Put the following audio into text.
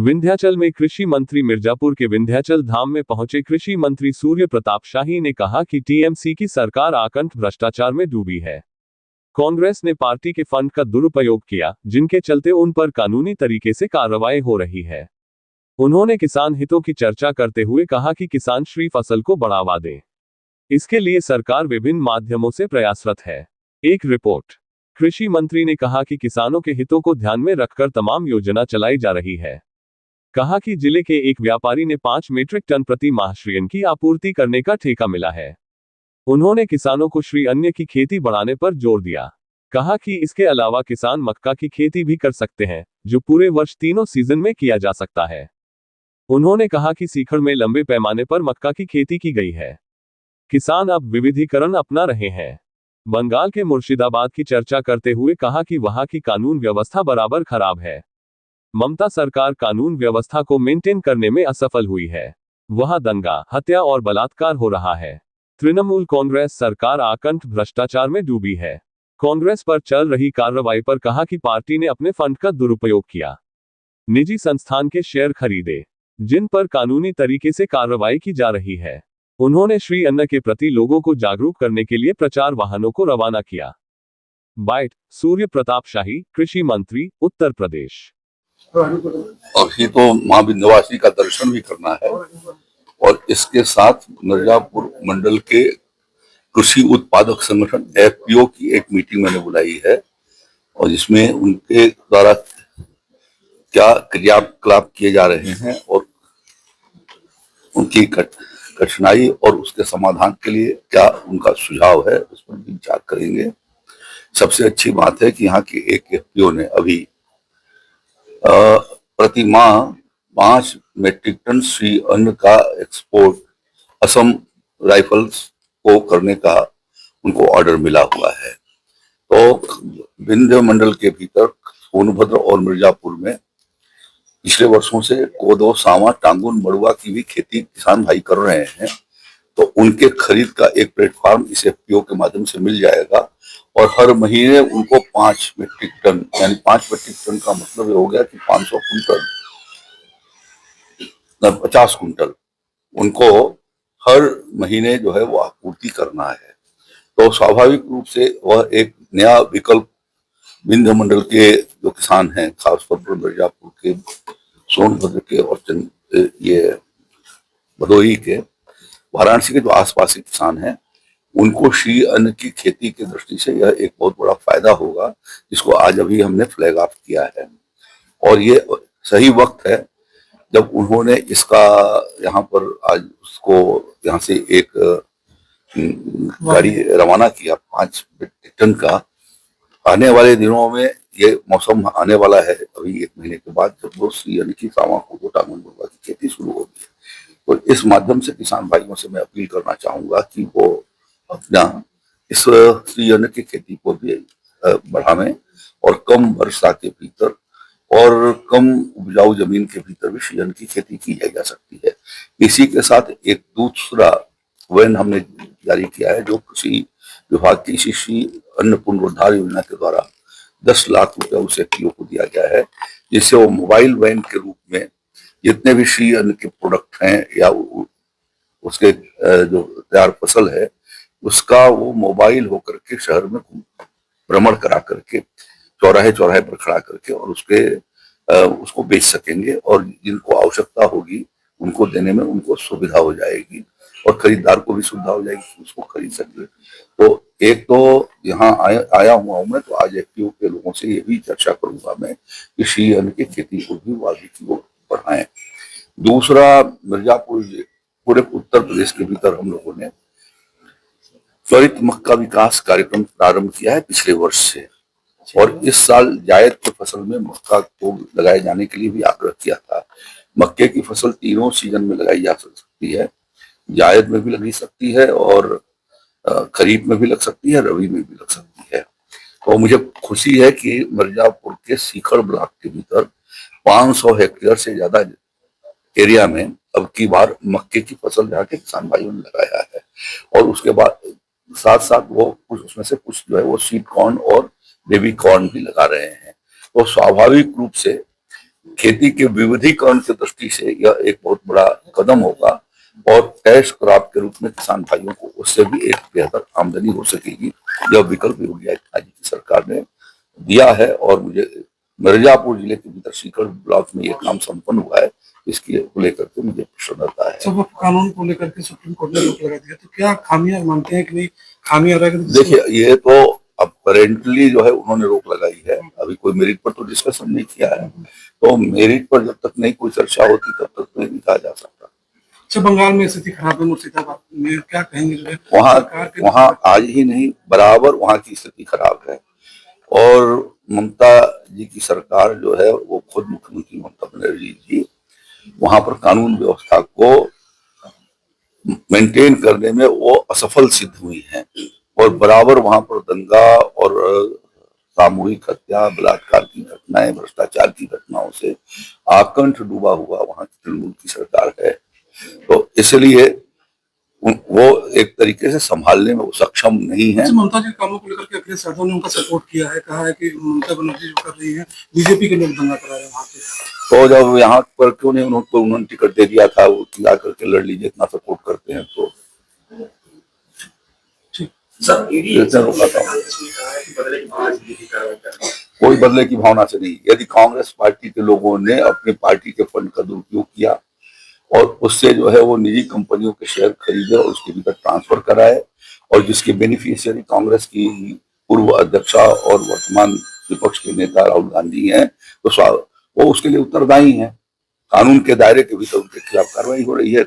विंध्याचल में कृषि मंत्री मिर्जापुर के विंध्याचल धाम में पहुंचे कृषि मंत्री सूर्य प्रताप शाही ने कहा कि टीएमसी की सरकार आकंठ भ्रष्टाचार में डूबी है। कांग्रेस ने पार्टी के फंड का दुरुपयोग किया, जिनके चलते उन पर कानूनी तरीके से कार्रवाई हो रही है। उन्होंने किसान हितों की चर्चा करते हुए कहा कि किसान श्री फसल को बढ़ावा दें। इसके लिए सरकार विभिन्न माध्यमों से प्रयासरत है। एक रिपोर्ट। कृषि मंत्री ने कहा कि किसानों के हितों को ध्यान में रखकर तमाम योजना चलाई जा रही है। कहा कि जिले के एक व्यापारी ने 5 मीट्रिक टन प्रति माह श्री अन्न की आपूर्ति करने का ठेका मिला है। उन्होंने किसानों को श्री अन्न की खेती बढ़ाने पर जोर दिया। कहा कि इसके अलावा किसान मक्का की खेती भी कर सकते हैं, जो पूरे वर्ष तीनों सीजन में किया जा सकता है। उन्होंने कहा कि सीखड़ में लंबे पैमाने पर मक्का की खेती की गई है। किसान अब विविधीकरण अपना रहे हैं। बंगाल के मुर्शिदाबाद की चर्चा करते हुए कहा कि वहां की कानून व्यवस्था बराबर खराब है। ममता सरकार कानून व्यवस्था को मेंटेन करने में असफल हुई है। वहां दंगा, हत्या और बलात्कार हो रहा है। तृणमूल कांग्रेस सरकार आकंठ भ्रष्टाचार में डूबी है। कांग्रेस पर चल रही कार्रवाई पर कहा कि पार्टी ने अपने फंड का दुरुपयोग किया, निजी संस्थान के शेयर खरीदे, जिन पर कानूनी तरीके से कार्रवाई की जा रही है। उन्होंने श्री अन्न के प्रति लोगों को जागरूक करने के लिए प्रचार वाहनों को रवाना किया। बाइट, सूर्य प्रताप शाही, कृषि मंत्री, उत्तर प्रदेश। अभी तो मां विंध्यवासिनी का दर्शन भी करना है और इसके साथ मिर्जापुर मंडल के कृषि उत्पादक संगठन एफपीओ की एक मीटिंग मैंने बुलाई है और जिसमें उनके द्वारा क्या क्रियाकलाप किए जा रहे हैं और उनकी कठिनाई और उसके समाधान के लिए क्या उनका सुझाव है, उस पर भी विचार करेंगे। सबसे अच्छी बात है कि यहाँ के एक एफपीओ ने अभी प्रति माह 5 मीट्रिक टन श्री अन्न का एक्सपोर्ट असम राइफल्स को करने का उनको ऑर्डर मिला हुआ है। तो विंध्य मंडल के भीतर सोनभद्र और मिर्जापुर में पिछले वर्षों से कोदो, सावा, टांगुन, मड़ुआ की भी खेती किसान भाई कर रहे हैं। तो उनके खरीद का एक प्लेटफॉर्म इस एफपीओ के माध्यम से मिल जाएगा और हर महीने उनको 5 मीट्रिक टन, यानी 5 मीट्रिक टन का मतलब ये हो गया कि 500 कुंटल, 50 कुंटल उनको हर महीने जो है वो आपूर्ति करना है। तो स्वाभाविक रूप से वह एक नया विकल्प विंध्य मंडल के जो किसान हैं, खासतौर पर मिर्जापुर के, सोनभद्र के और ये भदोही के, वाराणसी के जो आसपास के किसान हैं, उनको श्री अन्न की खेती की दृष्टि से यह एक बहुत बड़ा फायदा होगा, जिसको आज अभी हमने फ्लैग ऑफ किया है। और ये सही वक्त है जब उन्होंने इसका यहाँ पर आज उसको यहाँ से एक गाड़ी रवाना किया 5 मीट्रिक टन का। आने वाले दिनों में ये मौसम आने वाला है, अभी 1 महीने के बाद, जब वो श्री अन्न की सावा, कोदो, टांगुन, मड़ुआ की खेती शुरू होगी। तो इस माध्यम से किसान भाइयों से मैं अपील करना चाहूंगा कि वो अपना इस श्री अन्न की खेती को भी बढ़ावें और कम वर्षा के भीतर और कम उपजाऊ जमीन के भीतर भी श्री अन्न की खेती की जा सकती है। इसी के साथ एक दूसरा वैन हमने जारी किया है, जो कृषि विभाग की श्री अन्न पुनरुद्धार योजना के द्वारा 10 लाख रुपया उस एफपीओ को दिया गया है, जिससे वो मोबाइल वैन के रूप में जितने भी श्री अन्न के प्रोडक्ट हैं या उसके जो तैयार फसल है उसका वो मोबाइल होकर के शहर में भ्रमण करा करके चौराहे चौराहे पर खड़ा करके और उसको बेच सकेंगे और जिनको आवश्यकता होगी उनको देने में उनको सुविधा हो जाएगी और खरीदार को भी सुविधा हो जाएगी कि उसको खरीद सके। तो एक तो यहाँ आया हुआ हूँ मैं, तो आज एफपीओ के लोगों से ये भी चर्चा करूंगा मैं कि श्री अन्न की खेती को भी आगे की ओर बढ़ाएं। दूसरा, मिर्जापुर पूरे उत्तर प्रदेश के भीतर हम लोगों ने त्वरित मक्का विकास कार्यक्रम प्रारंभ किया है पिछले वर्ष से, और इस साल जायद की फसल में मक्का को लगाए जाने के लिए भी आग्रह किया था। मक्के की फसल तीनों सीजन में लगाई जा सकती है, जायद में भी लगी सकती है और खरीफ में भी लग सकती है, रबी में भी लग सकती है। तो मुझे खुशी है कि मिर्जापुर के सीखड़ ब्लॉक के भीतर 500 हेक्टेयर से ज्यादा एरिया में अब की बार मक्के की फसल जाके किसान भाइयों ने लगाया है और उसके बाद साथ साथ वो कुछ उसमें से कुछ जो है वो स्वीट कॉर्न और बेबी कॉर्न भी लगा रहे हैं। तो स्वाभाविक रूप से खेती के विविधीकरण की दृष्टि से यह एक बहुत बड़ा कदम होगा और कैश क्रॉप के रूप में किसान भाइयों को उससे भी एक बेहतर आमदनी हो सकेगी। यह विकल्प योगी आदित्यनाथ जी की सरकार ने दिया है और मुझे मिर्जापुर जिले के भीतर सीकर ब्लॉक में यह काम संपन्न हुआ है, इसकी को लेकर के मुझे प्रसन्नता है। सब कानून को लेकर के सुप्रीम कोर्ट ने रोक लगा दिया, तो क्या खामियां मानते हैं कि नहीं खामियां रह गई? देखिए, ये तो अब करेंटली जो है उन्होंने रोक लगाई है, अभी कोई मेरिट पर तो डिस्कशन नहीं किया है, तो मेरिट पर जब तक नहीं कोई चर्चा होती तब तक नहीं कहा जा सकता। अच्छा, बंगाल में स्थिति खराब है, मुर्शिदाबाद में क्या कहेंगे? जो है वहाँ आज ही नहीं बराबर वहाँ की स्थिति खराब है और ममता जी की सरकार जो है वो खुद मुख्यमंत्री ममता बनर्जी जी वहां पर कानून व्यवस्था को मेंटेन करने में वो असफल सिद्ध हुई हैं और बराबर वहां पर दंगा और सामूहिक हत्या, बलात्कार की घटनाएं, भ्रष्टाचार की घटनाओं से आकंठ डूबा हुआ वहां की तृणमूल की सरकार है। तो इसलिए वो एक तरीके से संभालने में वो सक्षम नहीं है। ममता जी कामों को लेकर के अखिलेश यादव ने उनका सपोर्ट किया है, कहा है कि ममता बनर्जी जो कर रही है बीजेपी के लोग दंगा करा रहे हैं वहाँ पे, तो जब यहाँ पर क्यों नहीं उन्होंने टिकट दे दिया था, वो ला करके लड़ लीजिए, इतना सपोर्ट करते हैं तो कोई बदले की भावना से नहीं। यदि कांग्रेस पार्टी के लोगों ने अपनी पार्टी के फंड का दुरुपयोग किया और उससे जो है वो निजी कंपनियों के शेयर खरीदे और उसके भीतर ट्रांसफर कराए और जिसके बेनिफिशियरी कांग्रेस की पूर्व अध्यक्षा और वर्तमान विपक्ष के नेता राहुल गांधी हैं, तो वो उसके लिए उत्तरदायी हैं। कानून के दायरे के भीतर उनके खिलाफ कार्रवाई हो रही है।